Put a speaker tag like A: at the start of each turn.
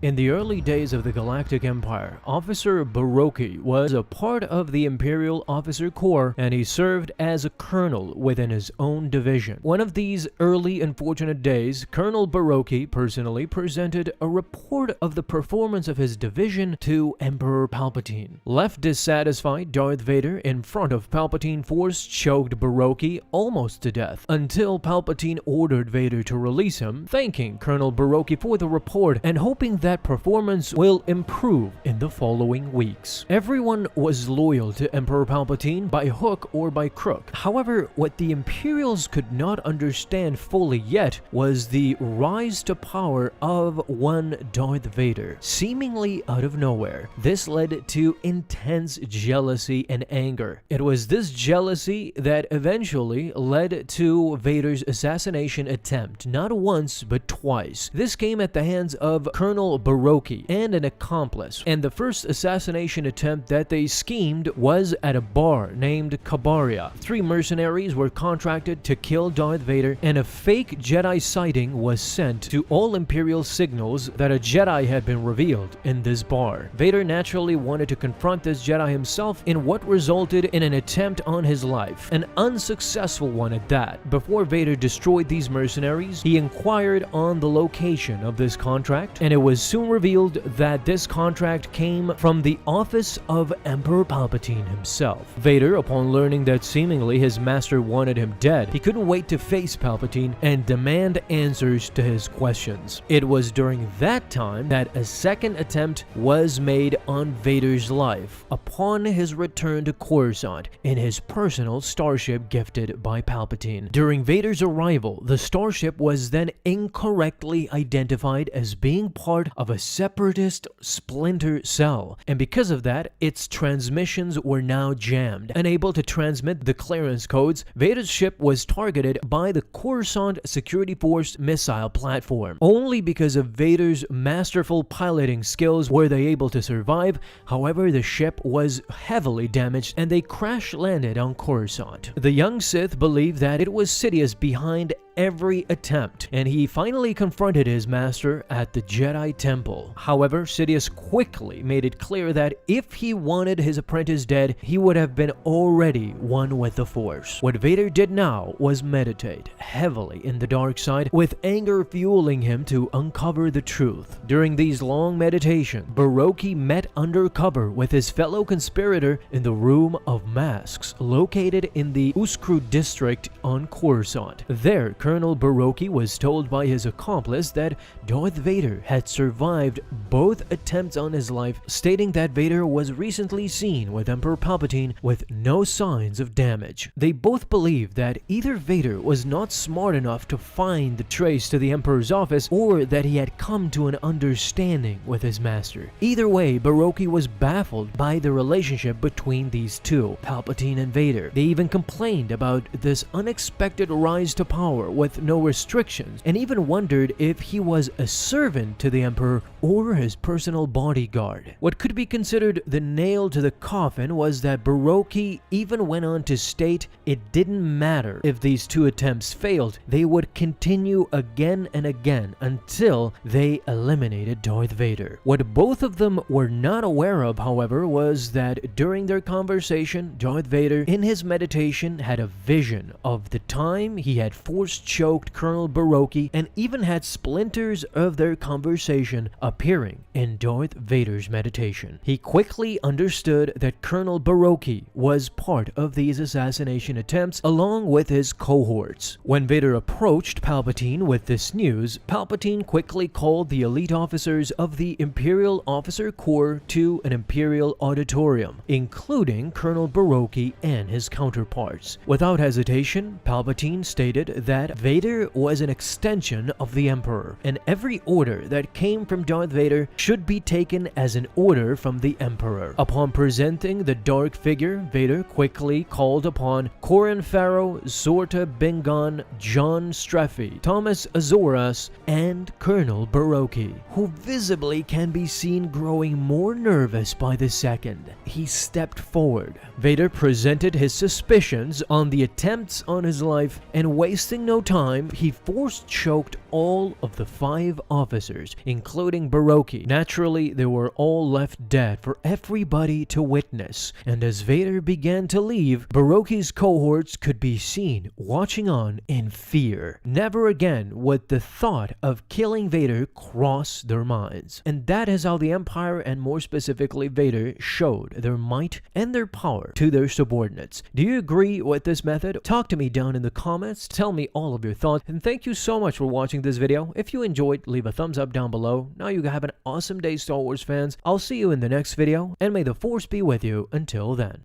A: In the early days of the Galactic Empire, Officer Baroki was a part of the Imperial Officer Corps, and he served as a colonel within his own division. One of these early unfortunate days, Colonel Baroki personally presented a report of the performance of his division to Emperor Palpatine. Left dissatisfied, Darth Vader in front of Palpatine force-choked Baroki almost to death, until Palpatine ordered Vader to release him, thanking Colonel Baroki for the report and hoping that performance will improve in the following weeks. Everyone was loyal to Emperor Palpatine by hook or by crook. However, what the Imperials could not understand fully yet was the rise to power of one Darth Vader, seemingly out of nowhere. This led to intense jealousy and anger. It was this jealousy that eventually led to Vader's assassination attempt, not once but twice. This came at the hands of Colonel Baroki and an accomplice, and the first assassination attempt that they schemed was at a bar named Cabaria. 3 mercenaries were contracted to kill Darth Vader, and a fake Jedi sighting was sent to all Imperial signals that a Jedi had been revealed in this bar. Vader naturally wanted to confront this Jedi himself in what resulted in an attempt on his life, an unsuccessful one at that. Before Vader destroyed these mercenaries, he inquired on the location of this contract, and it was soon revealed that this contract came from the office of Emperor Palpatine himself. Vader, upon learning that seemingly his master wanted him dead, he couldn't wait to face Palpatine and demand answers to his questions. It was during that time that a second attempt was made on Vader's life upon his return to Coruscant in his personal starship gifted by Palpatine. During Vader's arrival, the starship was then incorrectly identified as being part of a separatist splinter cell, and because of that, its transmissions were now jammed. Unable to transmit the clearance codes, Vader's ship was targeted by the Coruscant Security Force missile platform. Only because of Vader's masterful piloting skills were they able to survive. However, the ship was heavily damaged and they crash-landed on Coruscant. The young Sith believed that it was Sidious behind every attempt, and he finally confronted his master at the Jedi Temple. However, Sidious quickly made it clear that if he wanted his apprentice dead, he would have been already one with the Force. What Vader did now was meditate heavily in the dark side, with anger fueling him to uncover the truth. During these long meditations, Baroki met undercover with his fellow conspirator in the Room of Masks, located in the Uskru district on Coruscant. There, Colonel Baroki was told by his accomplice that Darth Vader had survived both attempts on his life, stating that Vader was recently seen with Emperor Palpatine with no signs of damage. They both believed that either Vader was not smart enough to find the trace to the Emperor's office, or that he had come to an understanding with his master. Either way, Baroki was baffled by the relationship between these two, Palpatine and Vader. They even complained about this unexpected rise to power with no restrictions, and even wondered if he was a servant to the Emperor or his personal bodyguard. What could be considered the nail to the coffin was that Baroki even went on to state it didn't matter if these 2 attempts failed, they would continue again and again until they eliminated Darth Vader. What both of them were not aware of, however, was that during their conversation, Darth Vader, in his meditation, had a vision of the time he had force-choked Colonel Baroki, and even had splinters of their conversation appearing in Darth Vader's meditation. He quickly understood that Colonel Baroki was part of these assassination attempts along with his cohorts. When Vader approached Palpatine with this news, Palpatine quickly called the elite officers of the Imperial Officer Corps to an Imperial auditorium, including Colonel Baroki and his counterparts. Without hesitation, Palpatine stated that Vader was an extension of the Emperor, and every order that came from Darth Vader should be taken as an order from the Emperor. Upon presenting the dark figure, Vader quickly called upon Corran Farrow, Zorta Bingon, John Streffy, Thomas Azoras, and Colonel Baroki, who visibly can be seen growing more nervous by the second. He stepped forward. Vader presented his suspicions on the attempts on his life, and wasting no time, he force-choked all of the 5 officers, including Baroque. Naturally, they were all left dead for everybody to witness, and as Vader began to leave, Baroque's cohorts could be seen watching on in fear. Never again would the thought of killing Vader cross their minds. And that is how the Empire, and more specifically Vader, showed their might and their power to their subordinates. Do you agree with this method? Talk to me down in the comments, tell me all of your thoughts, and thank you so much for watching this video. If you enjoyed, leave a thumbs up down below. Now you have an awesome day, Star Wars fans. I'll see you in the next video, and may the Force be with you until then.